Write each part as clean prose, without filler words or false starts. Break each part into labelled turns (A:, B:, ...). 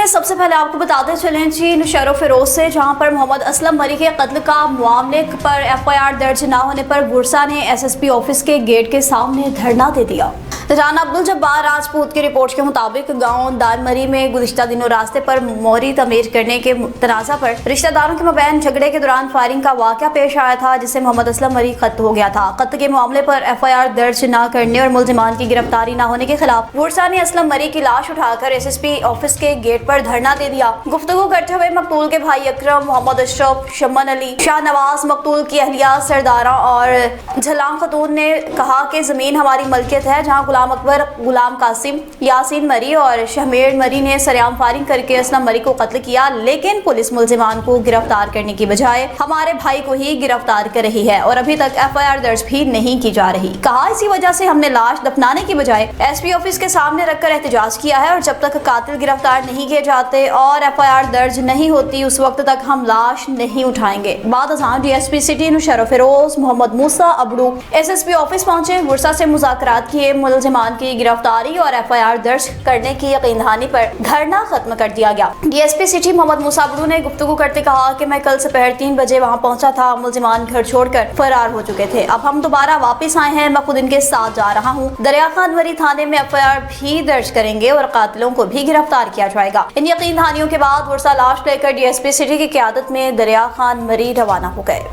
A: में सबसे पहले आपको बताते चलें जी नौशेरो फिरोज से, जहां पर मोहम्मद असलम मरी के कत्ल का मामले पर FIR दर्ज न होने पर बुरसा ने SSP ऑफिस के गेट के सामने धरना दे दिया। राना अब्दुल जब्बार राजपूत की रिपोर्ट के मुताबिक गांव दानमरी में गुज़िश्ता दिनों रास्ते पर मोहरी तमीर करने के तनाज़ा पर रिश्तेदारों के मबैन झगड़े के दौरान फायरिंग का वाक़या पेश आया था, जिससे मोहम्मद असलम मरी कत्ल हो गया था। कत्ल के मामले पर FIR दर्ज न करने और मुल्ज़िमान की गिरफ्तारी न होने के खिलाफ बुरसा ने असलम मरी की लाश उठाकर SSP ऑफिस के गेट पर धरना दे दिया। गुफ्तगू करते हुए मकतूल के भाई अकरम, मोहम्मद अशरफ, शमन अली, शाहनवाज, मकतूल की अहलिया सरदारा और झलां खतून ने कहा कि ज़मीन हमारी मलकियत है, जहाँ गुलाम अकबर, गुलाम कासिम, यासीन मरी और शहमेर मरी ने सरेआम फायरिंग करके असलम मरी को कत्ल किया, लेकिन पुलिस मुल्जिमान को गिरफ्तार करने की बजाय हमारे भाई को ही गिरफ्तार कर रही है और अभी तक FIR दर्ज भी नहीं की जा रही। कहा इसी वजह से हमने लाश दफनाने की बजाय SP ऑफिस के सामने रखकर एहतजाज किया है और जब तक कातिल गिरफ्तार नहीं किए जाते और FIR दर्ज नहीं होती उस वक्त तक हम लाश नहीं उठाएंगे। बाद अज़ां DSP सिटी नौशेरो फिरोज मोहम्मद मूसा अबड़ू SSP ऑफिस पहुंचे, बुरसा से मुज़ाकरात किए, मुल्जिमान की गिरफ्तारी और FIR दर्ज करने की यकीन दहानी पर धरना खत्म कर दिया गया। DSP सिटी मोहम्मद मूसा अबड़ू ने गुफ्तगू करते कहा कि मैं कल दोपहर 3 बजे वहां पहुंचा था, मुल्जिमान घर छोड़कर फरार हो चुके थे, अब हम दोबारा वापस आए हैं, मैं खुद इनके साथ जा रहा हूं। दरिया खान मरी थाने में FIR भी दर्ज करेंगे और कातिलों को भी गिरफ्तार किया जाएगा। इन यकीन दहानियों के बाद बुरसा लाश लेकर DSP सिटी की क़यादत में दरिया खान मरी रवाना हो गए।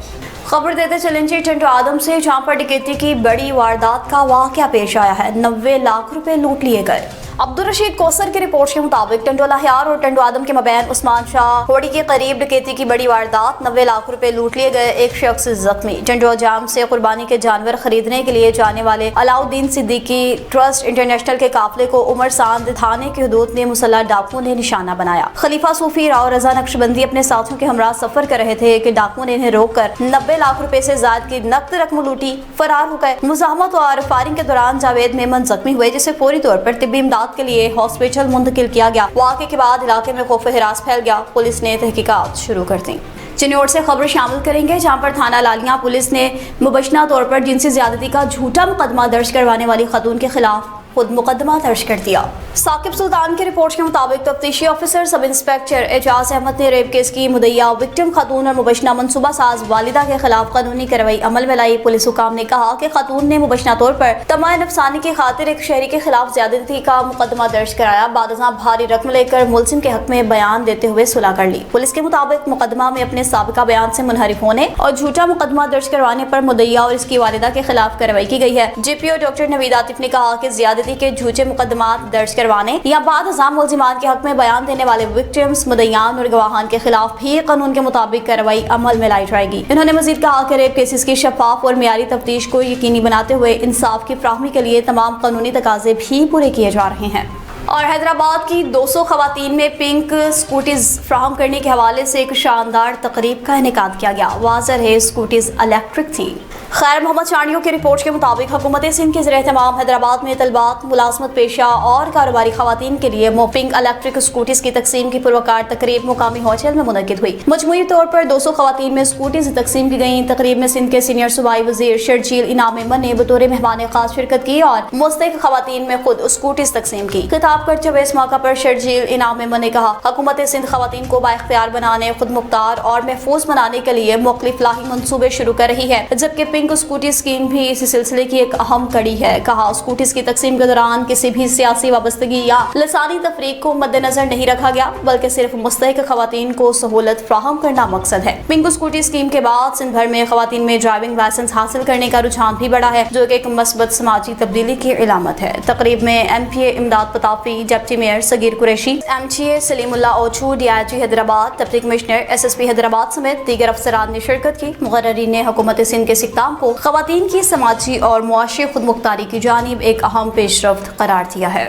A: खबर देते चलें जी टंडो आदम से, जहां पर डकैती की बड़ी वारदात का वाकया पेश आया है। 90 लाख रुपए लूट लिए गए। अब्दुल रशीद कौसर की रिपोर्ट के मुताबिक टंडो लाहियार और टंडो आदम के मबैन उस्मान शाह होड़ी के करीब डकैती की बड़ी वारदात, 90 लाख रुपए लूट लिए गए, एक शख्स जख्मी। टंडो जाम से कुर्बानी के जानवर खरीदने के लिए जाने वाले अलाउद्दीन सिद्दीकी ट्रस्ट इंटरनेशनल के काफिले को उमर सांद थाने की हदूद में मुसल्लह डाकुओं ने निशाना बनाया। खलीफा सूफी राव रजा नक्शबंदी अपने साथियों के हमरा सफर कर रहे थे कि डाकुओं ने इन्हें रोक कर 90 लाख रुपए से ज्यादा की नकद रकम लूटी, फरार हो गए। मुजाहमत और फायरिंग के दौरान जावेद मेमन जख्मी हुए, जिसे फौरी तौर पर तिब्बी इमदाद के लिए हॉस्पिटल मुंतकिल किया गया। वाक़े के बाद इलाके में खौफ हिरास फैल गया, पुलिस ने तहकीकात शुरू कर दी। चिन्नौर से खबर शामिल करेंगे, जहां पर थाना लालियां पुलिस ने मुबशना तौर पर जिनसी ज्यादती का झूठा मुकदमा दर्ज करवाने वाली खातून के खिलाफ खुद मुकदमा दर्ज कर दिया। साकिब सुल्तान की रिपोर्ट के मुताबिक तफ्तीशी officer sub inspector Ejaz Ahmed ने रेप केस की मुद्दईया विक्टिम खातून और मुबशना मनसूबा साज वालिदा के खिलाफ कानूनी कार्रवाई अमल में लाई। पुलिस हुकाम ने कहा कि खातून ने मुबशना तौर पर तमाम नफसानी की खातिर एक शहरी के खिलाफ ज्यादती का मुकदमा दर्ज कराया। बाद अज़ां भारी रकम लेकर मुलजिम के हक में बयान देते हुए सुलह कर ली। पुलिस के मुताबिक मुकदमा में अपने साबिका बयान से मुनहरिफ होने और झूठा मुकदमा दर्ज करवाने पर मुद्दईया और इसकी वालिदा के खिलाफ कार्रवाई की गई है। GPO डॉक्टर नवीद आतिफ ने कहा कि ज्यादती के झूठे मुकदमा दर्ज करवाने या बाद अज़ां मुल्जिमान के हक में बयान देने वाले विक्टिम्स, मुद्दईयान और गवाहान के खिलाफ भी कानून के मुताबिक कार्रवाई अमल में लाई जाएगी। इन्होंने मजीद कहा कि रेप केसेस की शफाफ और मियारी तफ्तीश को यकीनी बनाते हुए इंसाफ की फ्राहमी के लिए तमाम कानूनी तकाजे भी पूरे किए जा रहे हैं। और हैदराबाद की 200 खवातीन में पिंक स्कूटीज फ्राहम करने के हवाले से एक शानदार तकरीब का इनेकाद किया गया। वाज़ह है स्कूटीज इलेक्ट्रिक थी। खैर मोहम्मद चानियों की रिपोर्ट के मुताबिक हुकूमत सिंध के ज़रिए-ए-तमाम हैदराबाद में तलबात, मुलाजमत पेशा और कारोबारी खवातीन के लिए पिंक इलेक्ट्रिक स्कूटीज की तकसीम की पुरवकार तकरीब मुकामी होटल में मुनक्किद हुई। मजमूई तौर पर 200 खवातीन में स्कूटीज तकसीम की गई। तकरीब में सिंध के सीनियर सूबाई वजीर शर्जील इनाम मेमन ने बतौर मेहमान खास शिरकत की और मुस्तहिक खवातीन में खुद स्कूटीज तकसीम की। खिताब करते हुए इस मौका पर शर्जील इनाम मेमन ने कहा, हुकूमत सिंध खवातीन को बाइख्तियार बनाने, खुद मुख्तार और महफूज बनाने के लिए मुख्तलिफ लाही मंसूबे शुरू कर रही है, जबकि पिंक स्कूटी स्कीम भी इस सिलसिले की एक अहम कड़ी है। कहा, स्कूटीज की तकसीम के दौरान किसी भी सियासी वाबस्तगी या लसानी तफरीक को मद्देनजर नहीं रखा गया, बल्कि सिर्फ मुस्तहिक खवातीन को सहूलत फ्राहम करना मकसद है। पिंक स्कूटी स्कीम के बाद सिंध भर में खवातीन में ड्राइविंग लाइसेंस हासिल करने का रुझान भी बढ़ा है, जो एक मस्बत समाजी तब्दीली की इलामत है। तकरीब में MPA Imdad Pitafi, deputy mayor Saghir Qureshi, MTA Salimullah Ochu, DIG Hyderabad, deputy commissioner SSP Hyderabad समेत दीगर अफसरान ने शिरकत की। मुक़र्ररीन ने हुकूमत सिंध के इख्तिताम को खवातीन की समाजी और मुआशी खुदमुख्तारी की जानिब एक अहम पेशरफ्त करार दिया है।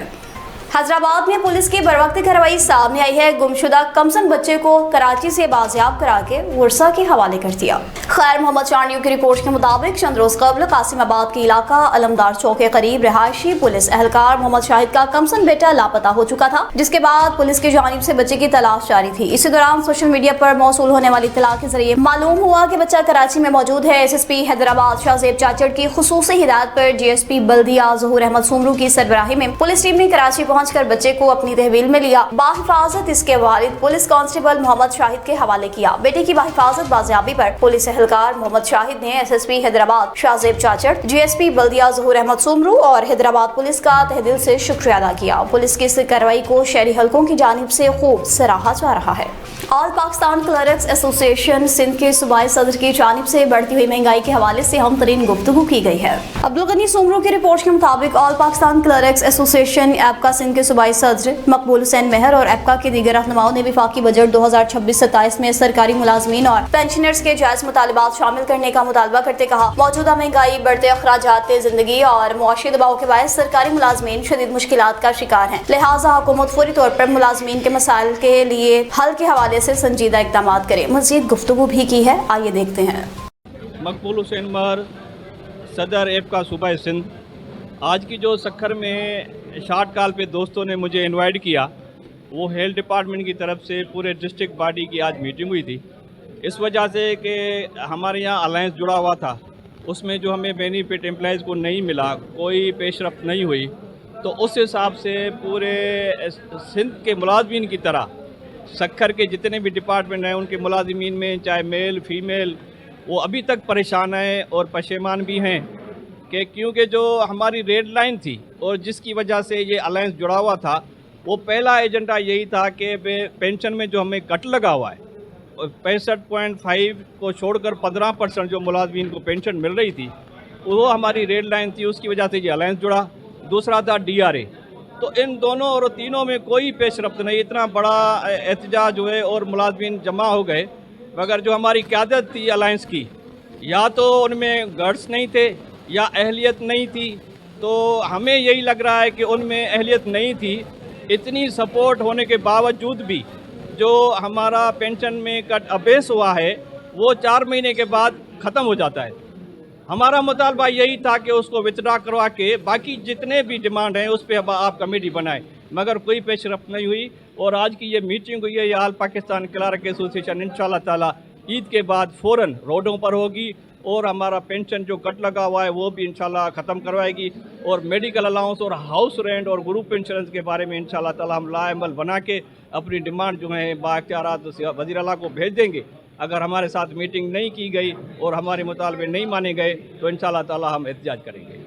A: हैदराबाद में पुलिस की बरवक्त कार्रवाई सामने आई है। गुमशुदा कमसन बच्चे को कराची से बाजियाब करा के वर्सा के हवाले कर दिया। खैर मोहम्मद चानियों की रिपोर्ट के मुताबिक चंद रोज कबल कासिमाबाद के इलाका अलमदार चौक के करीब रहायशी पुलिस एहलकार मोहम्मद शाहिद का कमसन बेटा लापता हो चुका था, जिसके बाद पुलिस की जानिब से बच्चे की तलाश जारी थी। इसी दौरान सोशल मीडिया पर मौसूल होने वाली इत्तला के जरिए मालूम हुआ कि बच्चा कराची में मौजूद है। SSP हैदराबाद शाहजेब चाचड़ की खुसूसी हिदायत पर DSP बल्दिया ज़हूर अहमद सुमरू की सरबराही में पुलिस टीम ने कराची पहुँच कर बच्चे को अपनी तहवील में लिया। बाहिफाजत इसके वालिद पुलिस कांस्टेबल मोहम्मद शाहिद के हवाले किया। बेटे की बाहिफाजत बाजियाबी पर पुलिस एहलकार मोहम्मद शाहिद ने SSP हैदराबाद शाहजेब चाचड़, GSP बल्दिया ज़हूर अहमद सुमरू और हैदराबाद पुलिस का तहे दिल से शुक्रिया अदा किया। पुलिस की इस कार्रवाई को शहरी हलकों की जानिब से खूब सराहा जा रहा है। All Pakistan clerks association Sindh के सूबाई सदर की जानिब से बढ़ती हुई महंगाई के हवाले से अहम तरीन गुफ्तगू की गई है। अब्दुल गनी सुमरू की रिपोर्ट के मुताबिक all Pakistan clerks association APCA Sindh के सूबाई सदर मकबूल हुसैन मेहर और एपका के दीगर रहनुमाओं ने वफाकी बजट 2026-27 में सरकारी मुलाजमीन और पेंशनर्स के जायज मुतालबात शामिल करने का मुतालबा करते कहा, मौजूदा महंगाई, बढ़ते अखराजात जिंदगी और मुआशी दबाव के बायस सरकारी मुलाजमीन शदीद मुश्किलात का शिकार हैं। लिहाजा हुकूमत फौरी तौर पर मुलाजमीन के मसाइल के लिए हल के हवाले से संजीदा इक़दाम करे। मज़ीद गुफ्तगू भी की है, आइए देखते हैं।
B: मकबूल हुसैन मेहर, सदर एपका सूबा सिंध। आज की जो सक्खर में शार्ट कॉल पे दोस्तों ने मुझे इनवाइट किया, वो हेल्थ डिपार्टमेंट की तरफ से पूरे डिस्ट्रिक्ट बॉडी की आज मीटिंग हुई थी। इस वजह से कि हमारे यहाँ अलायंस जुड़ा हुआ था, उसमें जो हमें बेनिफिट एम्प्लॉइज़ को नहीं मिला, कोई पेशरफ्त नहीं हुई, तो उस हिसाब से पूरे सिंध के मुलाजमीन की तरह सक्खर के जितने भी डिपार्टमेंट हैं उनके मुलाजमीन में चाहे मेल फीमेल वो अभी तक परेशान हैं और पशेमान भी हैं कि क्योंककि जो हमारी रेड लाइन थी और जिसकी वजह से ये अलायंस जुड़ा हुआ था, वो पहला एजेंडा यही था कि पेंशन में जो हमें कट लगा हुआ है 65.5 को छोड़कर 15% जो मुलाजमीन को पेंशन मिल रही थी वो हमारी रेड लाइन थी, उसकी वजह से ये अलायंस जुड़ा। दूसरा था DRA। तो इन दोनों और तीनों में कोई पेशरफ्त नहीं, इतना बड़ा एहतजाज हुए और मुलाजमीन जमा हो गए, मगर जो हमारी क़यादत थी अलायंस की, या तो उनमें गट्स नहीं थे या अहलियत नहीं थी। तो हमें यही लग रहा है कि उनमें अहलियत नहीं थी। इतनी सपोर्ट होने के बावजूद भी जो हमारा पेंशन में कट अबेस हुआ है वो 4 महीने के बाद ख़त्म हो जाता है। हमारा मुतालबा यही था कि उसको विथड्रा करवा के बाकी जितने भी डिमांड हैं उस पर आप कमेटी बनाएं, मगर कोई पेशरफ्त नहीं हुई। और आज की ये मीटिंग हुई है, ये ऑल पाकिस्तान क्लर्क एसोसिएशन इंशाल्लाह ताला ईद के बाद फ़ौरन रोडों पर होगी और हमारा पेंशन जो कट लगा हुआ है वो भी इंशाल्लाह ख़त्म करवाएगी। और मेडिकल अलाउंस और हाउस रेंट और ग्रुप इंश्योरेंस के बारे में इंशाल्लाह ताला हम लाएमल बना के अपनी डिमांड जो है बाख्तियारात वज़ीर आला को भेज देंगे। अगर हमारे साथ मीटिंग नहीं की गई और हमारे मुतालबे नहीं माने गए तो इंशाल्लाह ताला हम एहतजाज करेंगे।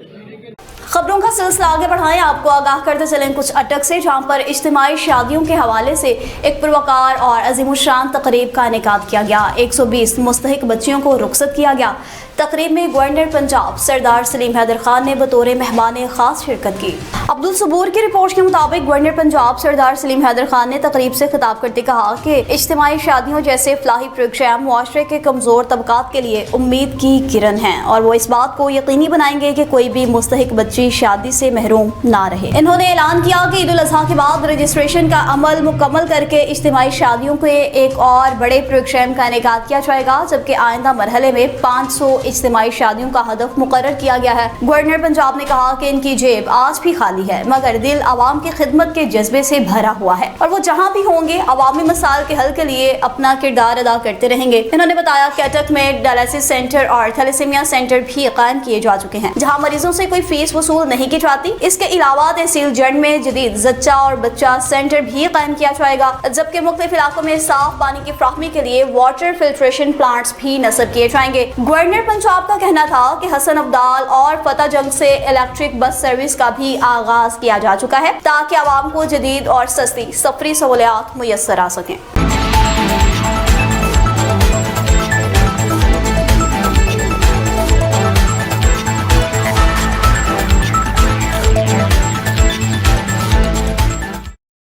A: खबरों का सिलसिला आगे बढ़ाएं, आपको आगाह करते चलें कुछ अटक से, जहां पर इज्तिमाई शादियों के हवाले से एक पुरवकार और अजीमुशान तकरीब का इनेकाद किया गया। 120 मुस्तहिक बच्चियों को रुखसत किया गया। तकरीब में गवर्नर पंजाब सरदार सलीम हैदर खान ने बतौर मेहमान खास शिरकत की। अब्दुल सबूर की रिपोर्ट के मुताबिक गवर्नर पंजाब सरदार सलीम हैदर खान ने तकरीब से खिताब करते कहा कि इज्तिमाई शादियों जैसे फलाही प्रोग्राम मुआशरे के कमज़ोर तबकात के लिए उम्मीद की किरण हैं और वो इस बात को यकीनी बनाएंगे कि कोई भी मुस्तहिक बच्ची शादी से महरूम ना रहे। इन्होंने ऐलान किया कि ईद उल अज़हा के बाद रजिस्ट्रेशन का अमल मुकम्मल करके इज्तिमाई शादियों के एक और बड़े प्रोग्राम का इनेकाद किया जाएगा, जबकि आइंदा मरहले में 500 इज्तिमाई शादियों का हदफ मुकर्रर किया गया है। गवर्नर पंजाब ने कहा कि इनकी जेब आज भी खाली है, मगर दिल आवाम की खिदमत के जज्बे से भरा हुआ है और वो जहाँ भी होंगे अवामी मसाइल के हल के लिए अपना किरदार अदा करते रहेंगे। इन्होंने बताया कि अटक में डायलिसिस सेंटर और थैलेसीमिया सेंटर भी कायम किए जा चुके हैं, जहाँ मरीजों से कोई फीस वसूल नहीं की जाती। इसके अलावा तहसील जंड में जदीद जच्चा और बच्चा सेंटर भी कायम किया जाएगा, जबकि मुख्तलिफ इलाकों में साफ पानी की फ्राहमी के लिए वाटर फिल्ट्रेशन प्लांट्स भी नस्ब किए जाएंगे। गवर्नर पंजाब का कहना था कि हसन अब्दाल और फतेह जंग से इलेक्ट्रिक बस सर्विस का भी आगाज किया जा चुका है ताकि आवाम को जदीद और सस्ती सफरी सहूलियात मुयस्सर आ सकें।